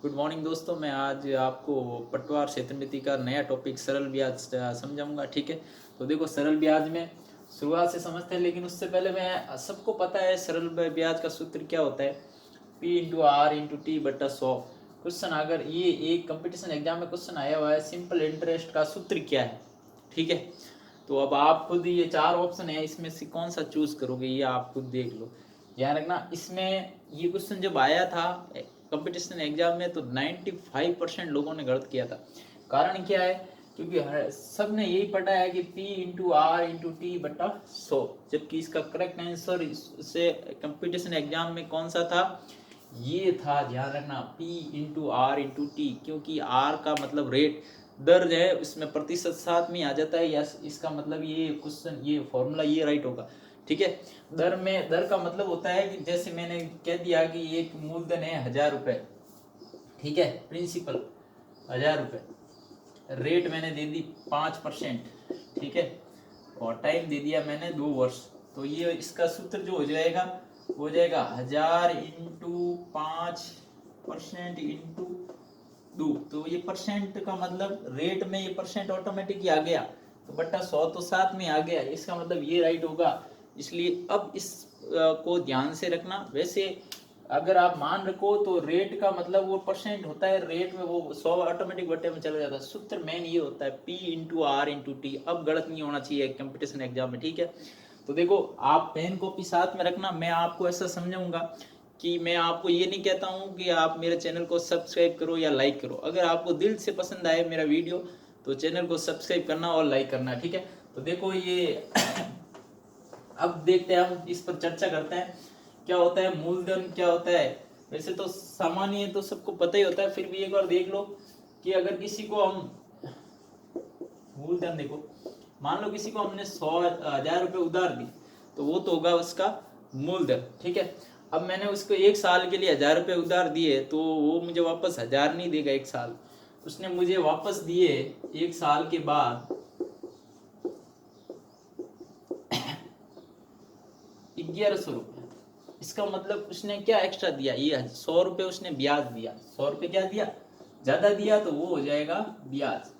Good morning दोस्तों। मैं आज आपको पटवार क्षेत्र नीति का नया टॉपिक सरल ब्याज समझाऊंगा। ठीक है, तो देखो सरल ब्याज में शुरुआत से समझते हैं, लेकिन उससे पहले मैं सबको पता है सरल ब्याज का सूत्र क्या होता है। P into R into T बटा 100। क्वेश्चन अगर ये एक कंपटीशन एग्जाम में क्वेश्चन आया हुआ है, सिंपल इंटरेस्ट का सूत्र क्या है। ठीक है, तो अब आप खुद ये 4 ऑप्शन है, इसमें से कौन सा चूज करोगे ये आप खुद देख लो। ध्यान रखना, इसमें ये क्वेश्चन जब आया था कंपटीशन एग्जाम में तो 95% लोगों ने गलत किया था। कारण क्या है, क्योंकि सब ने यही पढ़ा है कि P into R into T बटा 100, जबकि इसका करेक्ट आंसर से कंपटीशन एग्जाम में कौन सा था, ये था। ध्यान रखना, P into R into T, क्योंकि R का मतलब रेट दर है, उसमें प्रतिशत साथ में आ जाता है। या इसका मतलब ये क्वेश्चन ये फॉर्मूला ये राइट होगा। ठीक है, दर का मतलब होता है कि जैसे मैंने कह दिया कि एक मूलधन है 1000 रुपए। ठीक है, प्रिंसिपल 1000 रुपए, रेट मैंने दे दी 5%। ठीक है, और टाइम दे दिया मैंने 2 वर्ष। तो ये इसका सूत्र जो हो जाएगा वो हो जाएगा 1000 इंटू 5% इंटू 2। तो ये परसेंट का मतलब रेट में ये परसेंट ऑटोमेटिक ही आ गया, तो बट्टा 100 तो साथ में आ गया, इसका मतलब ये राइट होगा। इसलिए अब इस को ध्यान से रखना। वैसे अगर आप मान रखो तो रेट का मतलब वो परसेंट होता है, रेट में वो 100 ऑटोमेटिक बट्टे में चला जाता है। सूत्र मेन ये होता है P into R into T. अब गलत नहीं होना चाहिए कंपटीशन एग्जाम में। ठीक है, तो देखो आप पेन कॉपी साथ में रखना। मैं आपको ऐसा समझाऊंगा कि मैं आपको ये नहीं कहता हूँ कि आप मेरे चैनल को सब्सक्राइब करो या लाइक करो। अगर आपको दिल से पसंद आए मेरा वीडियो तो चैनल को सब्सक्राइब करना और लाइक करना। ठीक है, तो देखो ये अब देखते हैं, हम इस पर चर्चा करते हैं क्या होता है मूलधन, क्या होता है। वैसे तो सामान्य तो सबको पता ही होता है, फिर भी एक बार देख लो कि अगर किसी को हम मूलधन, देखो मान लो किसी को हमने 100,000 रुपए उधार दी, तो वो तो होगा उसका मूलधन। ठीक है, अब मैंने उसको 1 साल के लिए 1000 रुपए उधार दिए, तो वो मुझे वापस 1000 नहीं देगा 1 साल, उसने मुझे वापस दिए 1 साल के बाद 1100 रुपए। इसका मतलब उसने क्या एक्स्ट्रा दिया, ये 100 रुपए उसने ब्याज दिया। 100 रुपए क्या दिया, ज्यादा दिया, तो वो हो जाएगा ब्याज।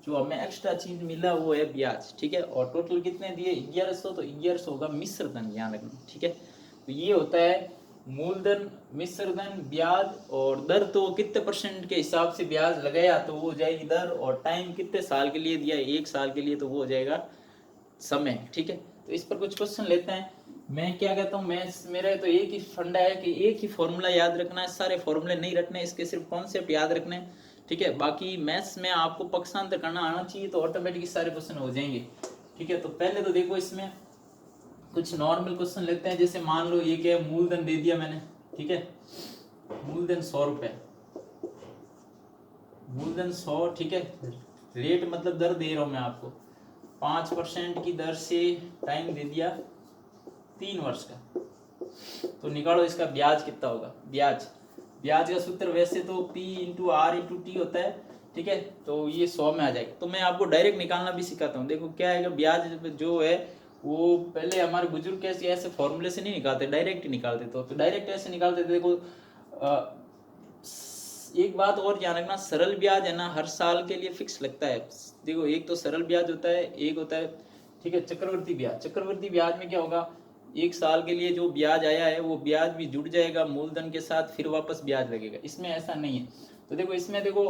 जो हमें एक्स्ट्रा चीज मिला वो है ब्याज। ठीक है, और टोटल कितने दिए 1100, तो 1100 होगा मिश्र धन, ध्यान रखना। ठीक है, तो ये होता है मूलधन, मिश्र धन, ब्याज। और दर तो कितने परसेंट के हिसाब से ब्याज लगाया तो वो हो जाएगी दर, और टाइम कितने साल के लिए दिया 1 साल के लिए, तो वो हो जाएगा समय। ठीक है, तो इस पर कुछ क्वेश्चन लेते हैं। मैं क्या कहता हूँ, मैं मेरा तो एक ही फंडा है कि एक ही फॉर्मूला याद रखना है, सारे फॉर्मूले नहीं रखने, इसके सिर्फ कॉन्सेप्ट याद रखने। ठीक है, बाकी मैथ्स में आपको पक्षांतर करना आना चाहिए, तो ऑटोमेटिक सारे क्वेश्चन हो जाएंगे। ठीक है, तो पहले तो देखो इसमें कुछ नॉर्मल क्वेश्चन लेते हैं। जैसे मान लो ये क्या मूलधन दे दिया मैंने। ठीक है, मूलधन 100 रुपए, मूलधन 100। ठीक है, रेट मतलब दर दे रहा हूं मैं आपको 5% की दर से, टाइम दे दिया 3 वर्ष का। तो निकालो इसका ब्याज कितना होगा। ब्याज का सूत्र वैसे तो P into R into T होता है। ठीक है, तो ये 100 में आ जाएगा। तो मैं आपको डायरेक्ट निकालना भी सिखाता हूँ। देखो क्या है कि ब्याज जो है वो पहले हमारे बुजुर्ग कैसे ऐसे फॉर्मूले से नहीं निकालते, डायरेक्ट ही निकालते। तो डायरेक्ट ऐसे निकालते थे। देखो एक बात और ध्यान रखना, सरल ब्याज है ना हर साल के लिए फिक्स लगता है। देखो एक तो सरल ब्याज होता है, एक होता है ठीक है चक्रवर्ती ब्याज। चक्रवर्ती ब्याज में क्या होगा, 1 साल के लिए जो ब्याज आया है वो ब्याज भी जुड़ जाएगा मूलधन के साथ, फिर वापस ब्याज लगेगा। इसमें ऐसा नहीं है। तो देखो इसमें देखो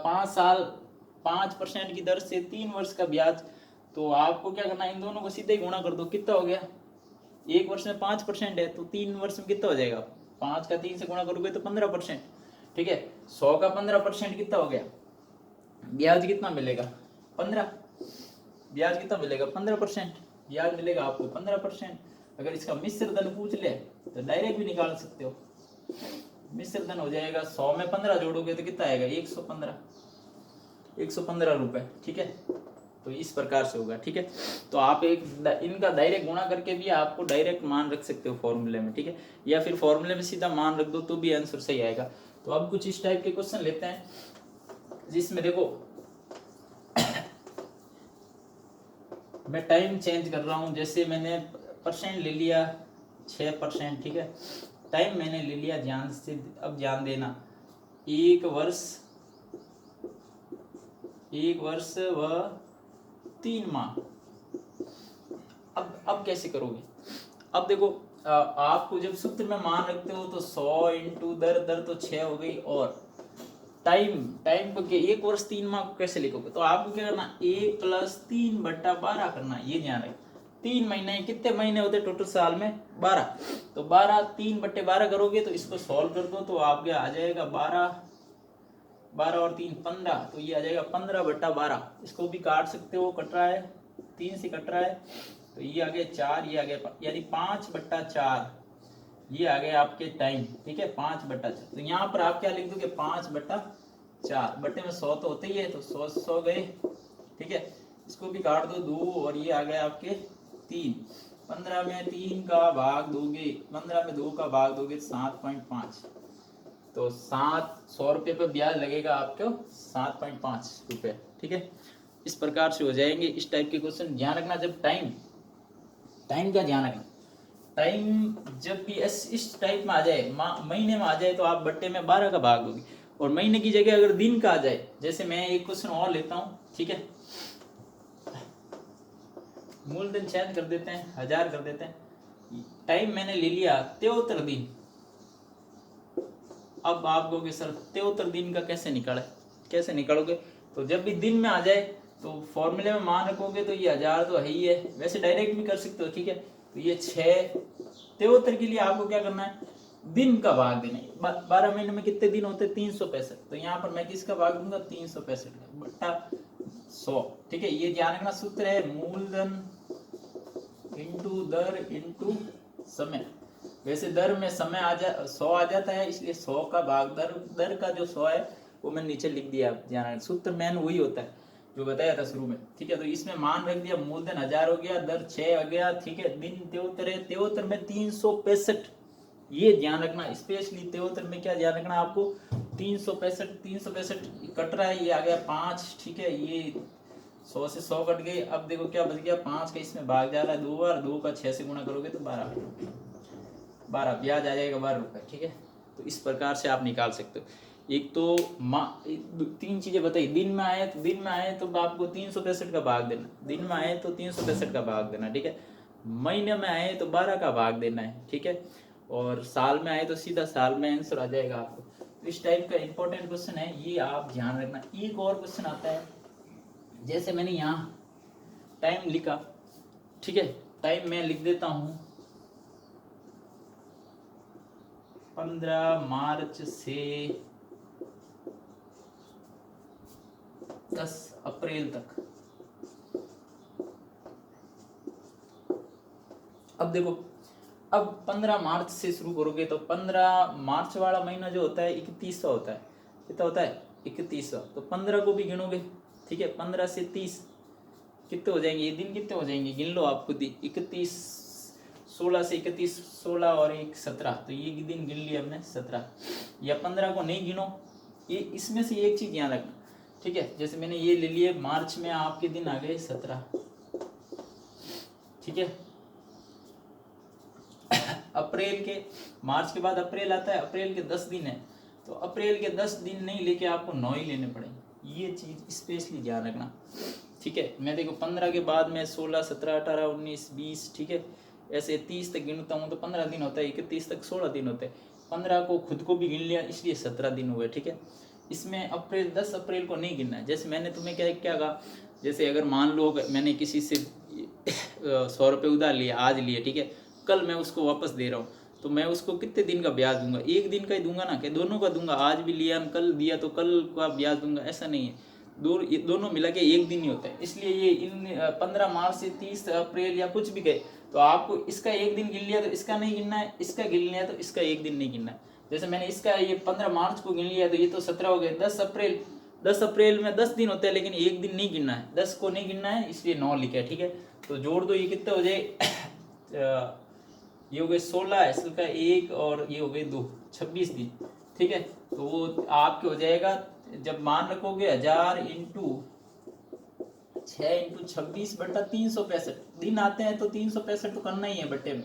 5 साल 5% की दर से 3 वर्ष का ब्याज। तो आपको क्या करना है, इन दोनों को सीधे ही गुणा कर दो। कितना हो गया, 1 वर्ष में 5% है, तो 3 वर्ष में कितना हो जाएगा, 5 का 3 से गुणा करोगे तो 15%। ठीक है, 100 का 15% कितना हो गया, ब्याज कितना मिलेगा 15, ब्याज कितना मिलेगा 15%, ब्याज मिलेगा आपको 15%। अगर इसका मिश्र धन पूछ ले तो डायरेक्ट भी निकाल सकते हो। मिश्र धन हो जाएगा 100 में 15 जोड़ोगे तो कितना आएगा 115 रुपए। ठीक है, तो इस प्रकार से होगा। ठीक है, तो आप एक इनका डायरेक्ट गुणा करके भी आपको डायरेक्ट मान रख सकते हो फॉर्मूले में। ठीक है, या फिर फॉर्मूले में सीधा मान रख दो तो भी आंसर सही आएगा। तो अब कुछ इस टाइप के क्वेश्चन लेते हैं, जिसमें देखो मैं टाइम चेंज कर रहा हूं। जैसे मैंने परसेंट ले लिया 6%। ठीक है, टाइम मैंने ले लिया, ध्यान से अब ध्यान देना एक वर्ष व 3 माह। अब कैसे करोगे? अब देखो आपको जब सूत्र में मान रखते हो तो 100 इंटू दर तो 6 हो गई, और टाइम को 1 वर्ष 3 माह को कैसे लिखोगे? तो आपको क्या करना, 1 + 3/12 करना। ये ध्यान रखें, 3 महीने, कितने महीने होते टोटल साल में? 12। तो 12 3/12 करोगे तो इसको सॉल्व कर दो तो आपके आ जाएगा 12 और 3 15, तो ये आ जाएगा 15/12। इसको भी काट सकते हो, कट रहा है 3 से कट रहा है, तो ये आ गया 4, ये आ गया यानी 5/4, ये आ गया आपके टाइम। ठीक है, 5/4। तो यहाँ पर आप क्या लिख दोगे, 5/4, बट्टे में 100 तो होते ही है, तो 100 गए। ठीक है, इसको भी काट दो 2, और ये आ गया आपके 3। 15 में 3 का भाग दोगे, 15 में 2 का भाग दोगे 7.5, तो 100 रुपये पर ब्याज लगेगा आपको 7.5 रुपये। ठीक है, इस प्रकार से हो जाएंगे इस टाइप के क्वेश्चन। ध्यान रखना, जब टाइम का ध्यान रखना, टाइम जब भी इस टाइप में आ जाए, महीने में आ जाए, तो आप बट्टे में 12 का भाग दोगे, और महीने की जगह अगर दिन का आ जाए, जैसे मैं एक क्वेश्चन और लेता हूँ। ठीक है, मूलधन चयन कर देते हैं, 1000 कर देते हैं। टाइम मैंने ले लिया 73 दिन। अब आप कहोगे सर 73 दिन का कैसे निकालोगे? तो जब भी दिन में आ जाए तो फॉर्मूले में मान रखोगे, तो ये 1000 तो है ही है, वैसे डायरेक्ट भी कर सकते हो। ठीक है, तो ये 6 73 के लिए आपको क्या करना है, दिन का भाग देना है। 12 महीने में कितने दिन होते हैं? 365। तो यहाँ पर मैं किसका भाग दूंगा, 365 का बट्टा 100। ठीक है, ये ध्यान रखना, सूत्र है मूलधन इंटू दर इंटू समय। वैसे दर में समय 100 आ जाता है, इसलिए 100 का भाग दर का जो 100 है वो मैंने नीचे लिख दिया। ध्यान रखना, सूत्र मैन वही होता है जो बताया था शुरू में। ठीक है, तो इसमें मान रख दिया, मूलधन 1000 हो गया, दर 6 हो गया। ठीक है, दिन 73 है, 73 में 365, ये ध्यान रखना स्पेशली। 73 में क्या ध्यान रखना आपको, 365 कट रहा है, ये आ गया 5। ठीक है, ये 100 से 100 कट गए। अब देखो क्या बच गया, 5 का इसमें भाग जा रहा है 2 बार, 2 का 6 से गुणा करोगे तो 12 ब्याज आ जाएगा 12 रुपये। ठीक है, तो इस प्रकार से आप निकाल सकते हो। एक तो 3 चीजें बताई, दिन में आए तो आपको 365 का भाग देना, दिन में आए तो 365 का भाग देना। ठीक है, महीने में आए तो 12 का भाग देना है। ठीक है, और साल में आए तो सीधा साल में आंसर आ जाएगा आपको। तो इस टाइप का इंपॉर्टेंट क्वेश्चन है, ये आप ध्यान रखना। एक और क्वेश्चन आता है, जैसे मैंने यहाँ टाइम लिखा। ठीक है, टाइम मैं लिख देता हूँ 15 मार्च से 10 अप्रैल तक। अब देखो, अब 15 मार्च से शुरू करोगे तो 15 मार्च वाला महीना जो होता है 31वां होता है। कितना होता है? 31वां। तो 15 को भी गिनोगे। ठीक है, 15 से 30 कितने हो जाएंगे? ये दिन कितने हो जाएंगे? गिन लो आप खुद ही। 31, 16 से 31, 16 और 1 17, तो ये दिन गिन लिया हमने 17। या 15 को नहीं गिनो, ये इसमें से एक चीज ध्यान रखना। ठीक है, जैसे मैंने ये ले लिए, मार्च में आपके दिन आ गए 17। ठीक है, अप्रैल के, मार्च के बाद अप्रैल आता है, अप्रैल के 10 दिन है, तो अप्रैल के 10 दिन नहीं लेके आपको 9 ही लेने पड़ेंगे। ये चीज स्पेशली ध्यान रखना। ठीक है, मैं देखो 15 के बाद में 16, 17, 18, 19, 20, ठीक है, ऐसे 30 तक गिनता हूँ तो 15 दिन होता है। 31 तक 16 दिन होते हैं। 15 को खुद को भी गिन लिया, इसलिए 17 दिन हुए। ठीक है, इसमें अप्रैल 10 अप्रैल को नहीं गिनना है। जैसे मैंने तुम्हें क्या कहा, जैसे अगर मान लो मैंने किसी से 100 रुपये उधार लिया, आज लिए, ठीक है, कल मैं उसको वापस दे रहा हूँ, तो मैं उसको कितने दिन का ब्याज दूंगा? एक दिन का ही दूंगा ना, कि दोनों का दूंगा? आज भी लिया, कल दिया तो कल का ब्याज दूंगा, ऐसा नहीं है। दोनों मिला के एक दिन ही होता है। इसलिए ये इन 15 मार्च से 30 अप्रैल या कुछ भी गए तो आपको इसका एक दिन गिन लिया तो इसका नहीं गिनना है, इसका गिन लिया तो इसका एक दिन नहीं गिनना है। जैसे मैंने इसका ये 15 मार्च को गिन लिया तो ये तो 17 हो गए। 10 अप्रैल में 10 दिन होते हैं, लेकिन एक दिन नहीं गिनना है, 10 को नहीं गिनना है, इसलिए 9 लिखा है। ठीक है, तो जोड़ दो, ये कितने हो जाए ये हो गए 16, इसका 1 और ये हो गए 2, 26 दिन। ठीक है, तो वो आपके हो जाएगा, जब मान रखोगे 1000 इंटू 6 इंटू 26 बटा 365 दिन आते हैं, तो 365 तो करना ही है बट्टे में।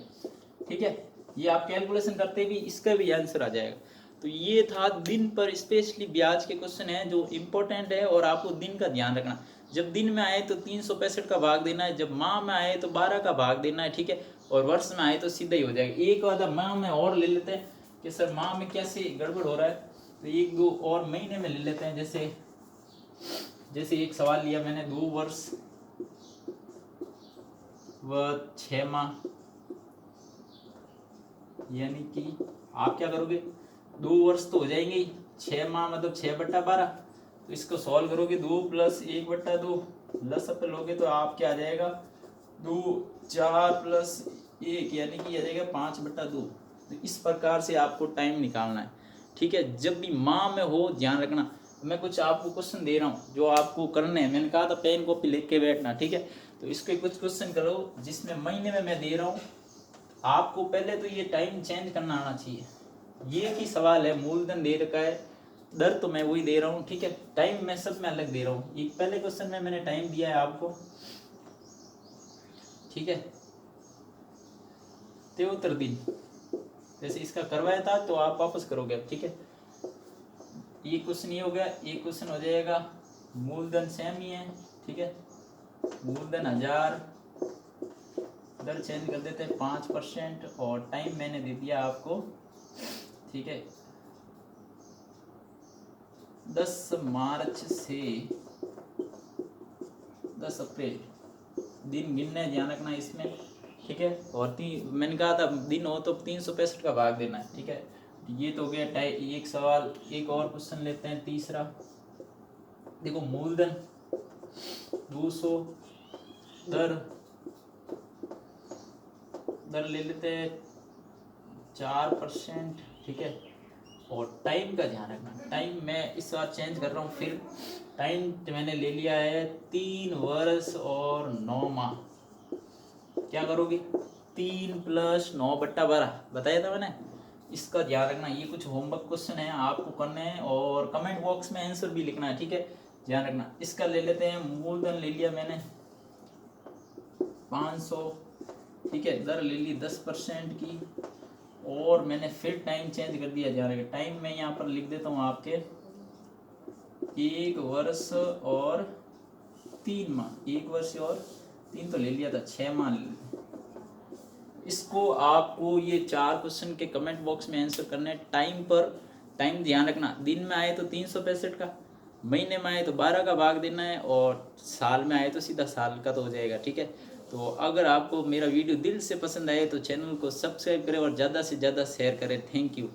ठीक है, ये आप कैलकुलेशन करते भी इसका भी आंसर आ जाएगा। तो ये था दिन पर स्पेशली ब्याज के क्वेश्चन है जो इम्पोर्टेंट है, और आपको दिन का ध्यान रखना। जब दिन में आए तो 365 का भाग देना है, जब माह में आए तो 12 का भाग देना है, ठीक है, और वर्ष में आए तो सीधा ही हो जाएगा। एक आधा माह में और ले लेते हैं कि सर माह में कैसे गड़बड़ हो रहा है, तो एक दो और महीने में ले लेते हैं। जैसे एक सवाल लिया मैंने, 2 वर्ष व 6 माह, यानी कि आप क्या करोगे, 2 वर्ष तो हो जाएंगे ही, 6 माह मतलब 6/12, तो इसको सॉल्व करोगे 2 + 1/2 लसअप लोगे तो आप क्या आ जाएगा 2 4 + 1 यानी कि आ जाएगा 5/2। तो इस प्रकार से आपको टाइम निकालना है, ठीक है। जब भी माह में हो ध्यान रखना। मैं कुछ आपको क्वेश्चन दे रहा हूँ जो आपको करने हैं, मैंने कहा था पेन कॉपी लेके के बैठना, ठीक है। तो इसके कुछ क्वेश्चन करो जिसमें महीने में मैं दे रहा हूँ। आपको पहले तो ये टाइम चेंज करना आना चाहिए। ये की सवाल है, मूलधन दे रखा है, दर तो मैं वही दे रहा हूँ, ठीक है, टाइम मैं सब में अलग दे रहा हूँ। एक पहले क्वेश्चन में मैंने टाइम दिया है आपको, ठीक है, 73 दिन। जैसे इसका करवाया था तो आप वापस करोगे अब, ठीक है। ये क्वेश्चन ये हो गया। एक क्वेश्चन हो जाएगा मूलधन सेम ही है, ठीक है, मूलधन 1000, दर चेंज कर देते हैं 5%, और टाइम मैंने दे दिया आपको, ठीक है, 10 मार्च से 10 अप्रैल। दिन गिनने ध्यान रखना इसमें, ठीक है। और मैंने कहा था दिन हो तो 365 का भाग देना है, ठीक है। ये तो हो गया एक सवाल। एक और क्वेश्चन लेते हैं, तीसरा। देखो मूलधन 200, दर ले लेते हैं 4%, ठीक है। और टाइम का ध्यान रखना। टाइम मैं इस बार चेंज कर रहा हूँ, फिर टाइम मैंने ले लिया है 3 वर्ष और 9 माह। क्या करोगे, 3 + 9/12 बताया था मैंने। इसका ध्यान रखना। ये कुछ होमवर्क क्वेश्चन है आपको करने हैं, और कमेंट बॉक्स में आंसर भी लिखना है, ठीक है, ध्यान रखना। इसका ले लेते हैं, मूलधन ले लिया मैंने 500, ठीक है, दर ले ली 10% की, और मैंने फिर टाइम चेंज कर दिया। ध्यान रखना, टाइम मैं यहाँ पर लिख देता हूँ आपके 1 वर्ष और 3 माह। 1 वर्ष और 3 तो ले लिया था, 6 माह ले लिया। इसको आपको ये 4 क्वेश्चन के कमेंट बॉक्स में आंसर करने। टाइम पर टाइम ध्यान रखना। दिन में आए तो 365 का, महीने में आए तो 12 का भाग देना है, और साल में आए तो सीधा साल का तो हो जाएगा, ठीक है। तो अगर आपको मेरा वीडियो दिल से पसंद आए तो चैनल को सब्सक्राइब करें और ज़्यादा से ज़्यादा शेयर करें। Thank you.